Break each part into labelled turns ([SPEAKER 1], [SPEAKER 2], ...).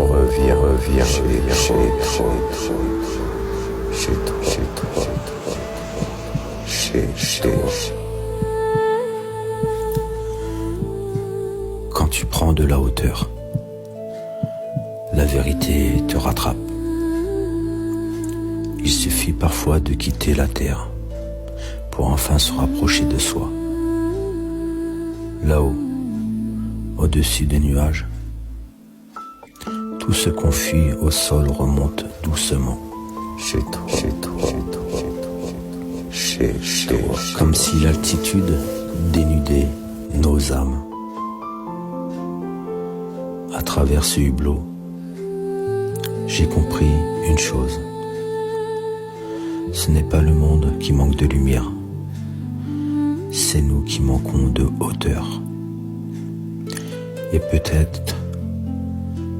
[SPEAKER 1] reviens chez toi, chez toi.
[SPEAKER 2] Quand tu prends de la hauteur, la vérité te rattrape. Il suffit parfois de quitter la terre pour enfin se rapprocher de soi. Là-haut, au-dessus des nuages, tout ce qu'on fuit au sol remonte doucement.
[SPEAKER 1] Chez toi,
[SPEAKER 2] comme si l'altitude dénudait nos âmes. À travers ce hublot, j'ai compris une chose. Ce n'est pas le monde qui manque de lumière, c'est nous qui manquons de hauteur. Et peut-être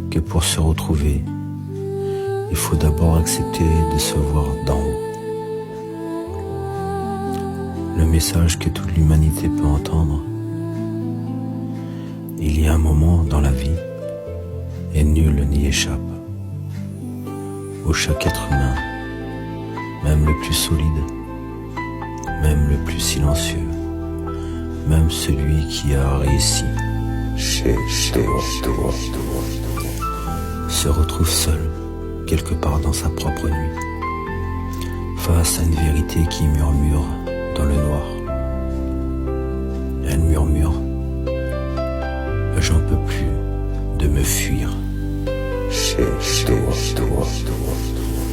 [SPEAKER 2] que pour se retrouver, il faut d'abord accepter de se voir d'en haut. Le message que toute l'humanité peut entendre: il y a un moment dans la vie, et nul n'y échappe, où chaque être humain, même le plus solide, même le plus silencieux, même celui qui a réussi, se retrouve seul, quelque part dans sa propre nuit, face à une vérité qui murmure dans le noir. Elle murmure: j'en peux plus de me fuir.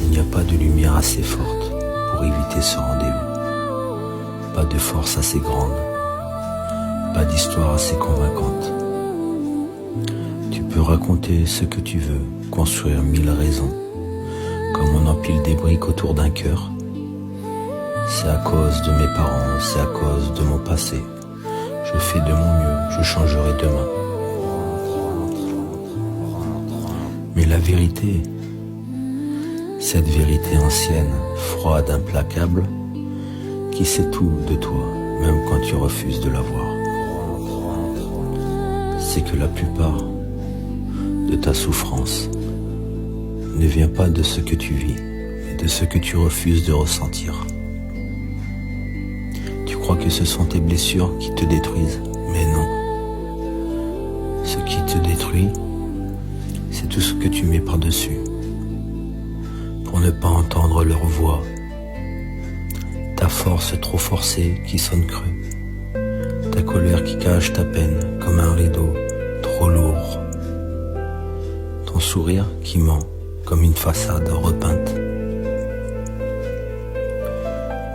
[SPEAKER 2] Il n'y a pas de lumière assez forte pour éviter ce rendez-vous, pas de force assez grande, pas d'histoire assez convaincante. Tu peux raconter ce que tu veux, construire 1000 raisons, comme on empile des briques autour d'un cœur. C'est à cause de mes parents, c'est à cause de mon passé. Je fais de mon mieux, je changerai demain. Mais la vérité, cette vérité ancienne, froide, implacable, qui sait tout de toi, même quand tu refuses de la voir, c'est que la plupart de ta souffrance ne vient pas de ce que tu vis, mais de ce que tu refuses de ressentir. Tu crois que ce sont tes blessures qui te détruisent, mais non. Ce qui te détruit, c'est tout ce que tu mets par-dessus, pour ne pas entendre leur voix, ta force trop forcée qui sonne creux, ta colère qui cache ta peine comme un rideau trop lourd, ton sourire qui ment comme une façade repeinte,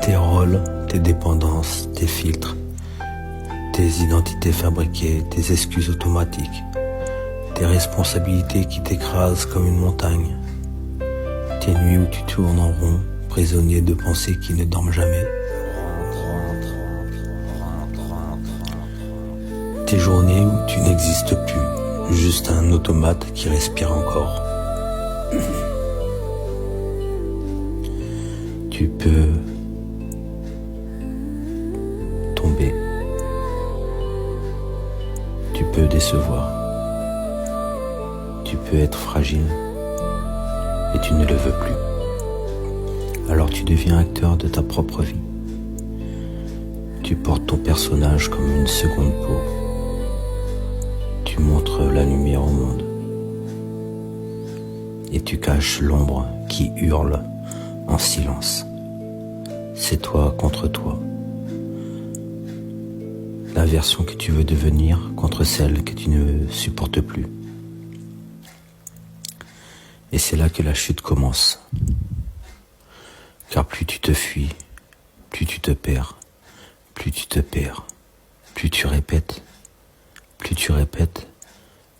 [SPEAKER 2] tes rôles, tes dépendances, tes filtres, tes identités fabriquées, tes excuses automatiques, tes responsabilités qui t'écrasent comme une montagne, tes nuits où tu tournes en rond, prisonnier de pensées qui ne dorment jamais, tes journées où tu n'existes plus, juste un automate qui respire encore. Tu peux tomber, tu peux décevoir, tu peux être fragile et tu ne le veux plus. Alors tu deviens acteur de ta propre vie. Tu portes ton personnage comme une seconde peau. Tu montres la lumière au monde. Et tu caches l'ombre qui hurle en silence. C'est toi contre toi. La version que tu veux devenir contre celle que tu ne supportes plus. Et c'est là que la chute commence. Car plus tu te fuis, plus tu te perds, plus tu te perds, plus tu répètes,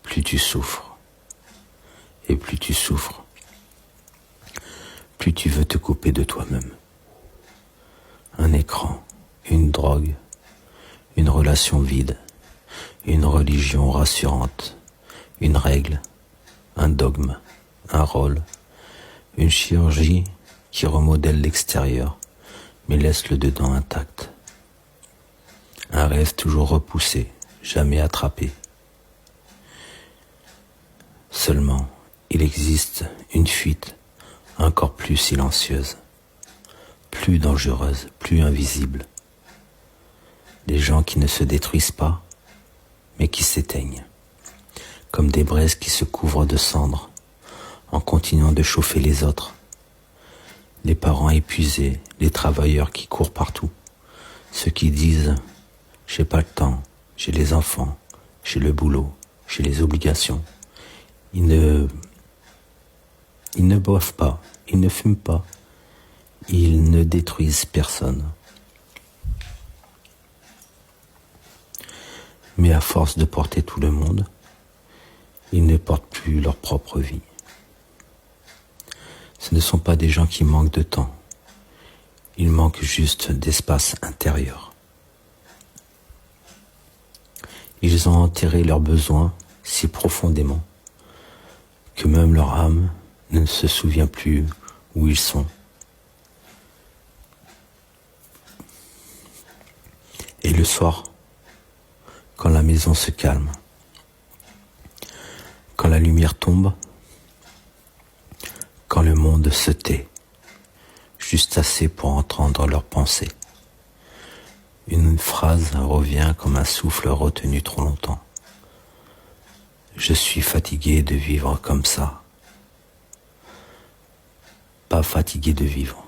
[SPEAKER 2] plus tu souffres. Et plus tu souffres, plus tu veux te couper de toi-même. Un écran, une drogue, une relation vide, une religion rassurante, une règle, un dogme, un rôle, une chirurgie qui remodèle l'extérieur, mais laisse le dedans intact. Un rêve toujours repoussé, jamais attrapé. Seulement, il existe une fuite encore plus silencieuse, plus dangereuse, plus invisible. Des gens qui ne se détruisent pas, mais qui s'éteignent, comme des braises qui se couvrent de cendres, en continuant de chauffer les autres. Les parents épuisés, les travailleurs qui courent partout, ceux qui disent « j'ai pas le temps, j'ai les enfants, j'ai le boulot, j'ai les obligations ». Ils ne boivent pas, ils ne fument pas, ils ne détruisent personne. Mais à force de porter tout le monde, ils ne portent plus leur propre vie. Ce ne sont pas des gens qui manquent de temps, ils manquent juste d'espace intérieur. Ils ont enterré leurs besoins si profondément que même leur âme ne se souvient plus où ils sont. Et le soir, quand la maison se calme, quand la lumière tombe, quand le monde se tait, juste assez pour entendre leurs pensées, une phrase revient comme un souffle retenu trop longtemps. Je suis fatigué de vivre comme ça. Pas fatigué de vivre,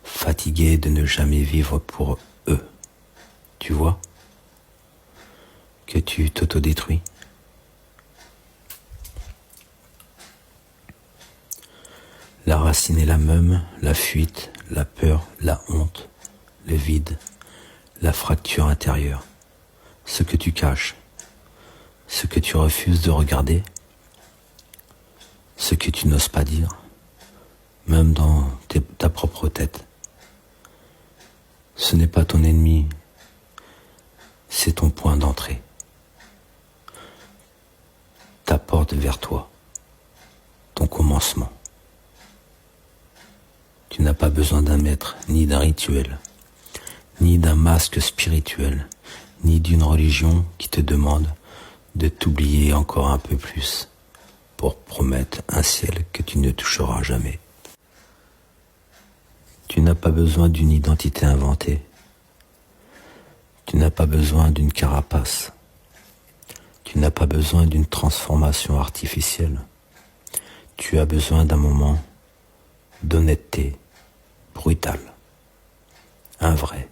[SPEAKER 2] fatigué de ne jamais vivre pour eux. Tu vois que tu t'autodétruis. La racine est la même, la fuite, la peur, la honte, le vide, la fracture intérieure, ce que tu caches, ce que tu refuses de regarder, ce que tu n'oses pas dire, même dans ta propre tête. Ce n'est pas ton ennemi, c'est ton point d'entrée, ta porte vers toi, ton commencement. Tu n'as pas besoin d'un maître, ni d'un rituel, ni d'un masque spirituel, ni d'une religion qui te demande de t'oublier encore un peu plus pour promettre un ciel que tu ne toucheras jamais. Tu n'as pas besoin d'une identité inventée. Tu n'as pas besoin d'une carapace. Tu n'as pas besoin d'une transformation artificielle. Tu as besoin d'un moment d'honnêteté brutale. Un vrai.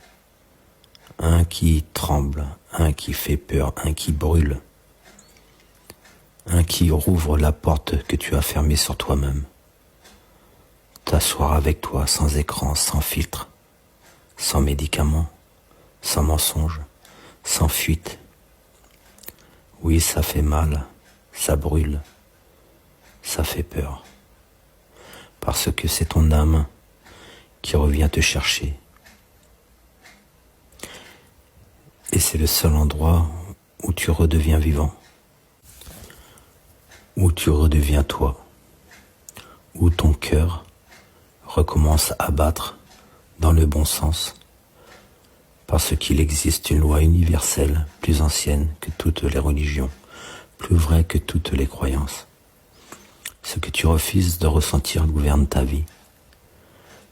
[SPEAKER 2] Un qui tremble, un qui fait peur, un qui brûle. Un qui rouvre la porte que tu as fermée sur toi-même. T'asseoir avec toi sans écran, sans filtre, sans médicaments, sans mensonges, sans fuite. Oui, ça fait mal, ça brûle, ça fait peur. Parce que c'est ton âme qui revient te chercher. Et c'est le seul endroit où tu redeviens vivant, où tu redeviens toi, où ton cœur recommence à battre dans le bon sens, parce qu'il existe une loi universelle plus ancienne que toutes les religions, plus vraie que toutes les croyances. Ce que tu refuses de ressentir gouverne ta vie.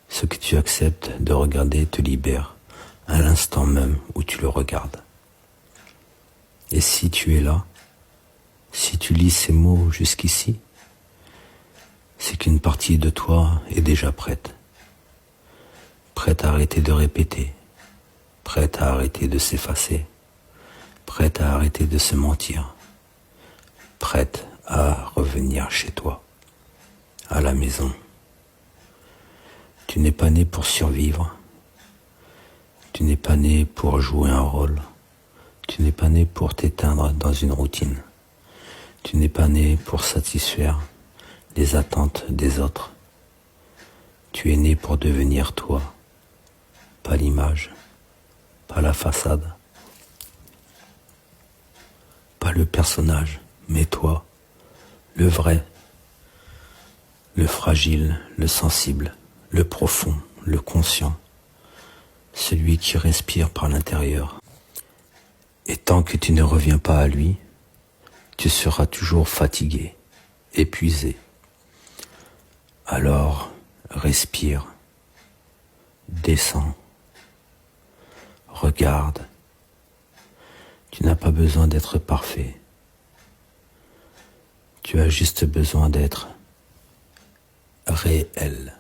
[SPEAKER 2] Ce que tu acceptes de regarder te libère à l'instant même où tu le regardes. Et si tu es là, si tu lis ces mots jusqu'ici, c'est qu'une partie de toi est déjà prête. Prête à arrêter de répéter, prête à arrêter de s'effacer, prête à arrêter de se mentir, prête à revenir chez toi, à la maison. Tu n'es pas né pour survivre, tu n'es pas né pour jouer un rôle, tu n'es pas né pour t'éteindre dans une routine, tu n'es pas né pour satisfaire les attentes des autres. Tu es né pour devenir toi, pas l'image, pas la façade, pas le personnage, mais toi, le vrai, le fragile, le sensible, le profond, le conscient, celui qui respire par l'intérieur. Et tant que tu ne reviens pas à lui, tu seras toujours fatigué épuisé. Alors, respire, descends, regarde. Tu n'as pas besoin d'être parfait. Tu as juste besoin d'être réel.